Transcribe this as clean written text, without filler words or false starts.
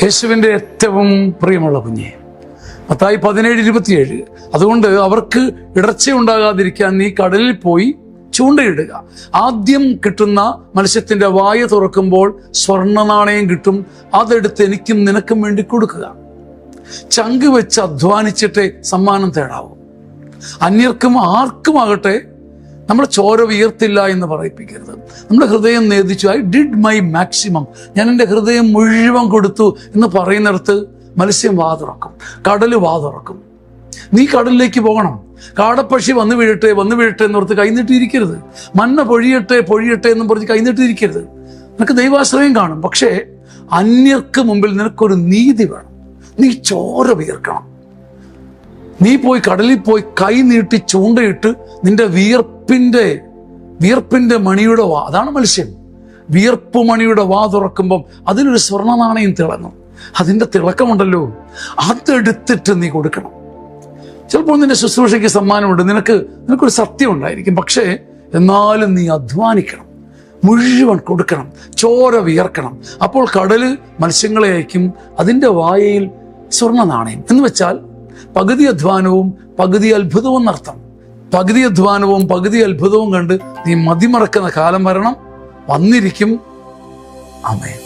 യേശുവിൻ്റെ ഏറ്റവും പ്രിയമുള്ള കുഞ്ഞെ, മത്തായി 17:27, അതുകൊണ്ട് അവർക്ക് ഇടർച്ചയുണ്ടാകാതിരിക്കാൻ നീ കടലിൽ പോയി ചൂണ്ടയിടുക. ആദ്യം കിട്ടുന്ന മത്സ്യത്തിന്റെ വായ തുറക്കുമ്പോൾ സ്വർണ്ണ നാണയം കിട്ടും. അതെടുത്ത് എനിക്കും നിനക്കും വേണ്ടി കൊടുക്കുക. ചങ്ക് വെച്ച് അധ്വാനിച്ചിട്ടേ സമ്മാനം തേടാവൂ. അന്യർക്കും ആർക്കുമാകട്ടെ നമ്മൾ ചോര വിയർത്തില്ല എന്ന് പറയിപ്പിക്കരുത്. നമ്മുടെ ഹൃദയം നേദിച്ചു, ഐ ഡിഡ് മൈ മാക്സിമം, ഞാൻ എൻ്റെ ഹൃദയം മുഴുവൻ കൊടുത്തു എന്ന് പറയുന്നിടത്ത് മത്സ്യം വാതുറക്കും, കടല് വാതുറക്കും. നീ കടലിലേക്ക് പോകണം. കാടപ്പക്ഷി വന്നു വീഴട്ടെ എന്നോർത്ത് കൈനീട്ടിയിരിക്കരുത്. മന്ന പൊഴിയട്ടെ എന്നും പറഞ്ഞ് കൈനീട്ടിയിരിക്കരുത്. നിനക്ക് ദൈവാശ്രയം കാണും, പക്ഷേ അന്യർക്ക് മുമ്പിൽ നിനക്കൊരു നീതി വേണം. നീ ചോര വിയർക്കണം. നീ പോയി കടലിൽ പോയി കൈ നീട്ടി ചൂണ്ടയിട്ട് നിന്റെ വിയർപ്പിന്റെ മണിയുടെ വാ, അതാണ് മത്സ്യം. വിയർപ്പ് മണിയുടെ വാ തുറക്കുമ്പം അതിലൊരു സ്വർണ്ണ നാണയം തിളങ്ങും. അതിന്റെ തിളക്കമുണ്ടല്ലോ, അതെടുത്തിട്ട് നീ കൊടുക്കണം. ചിലപ്പോൾ നിന്റെ ശുശ്രൂഷയ്ക്ക് സമ്മാനമുണ്ട്, നിനക്കൊരു സത്യം ഉണ്ടായിരിക്കും. പക്ഷേ എന്നാലും നീ അധ്വാനിക്കണം, മുഴുവൻ കൊടുക്കണം, ചോര വിയർക്കണം. അപ്പോൾ കടല് മത്സ്യങ്ങളെ അയക്കും, അതിൻ്റെ വായയിൽ സ്വർണ്ണ നാണയം. എന്ന് വെച്ചാൽ പകുതി അധ്വാനവും പകുതി അത്ഭുതവും എന്നർത്ഥം. പകുതി അധ്വാനവും പകുതി അത്ഭുതവും കണ്ട് നീ മതിമറക്കുന്ന കാലം വന്നിരിക്കും. ആമേൻ.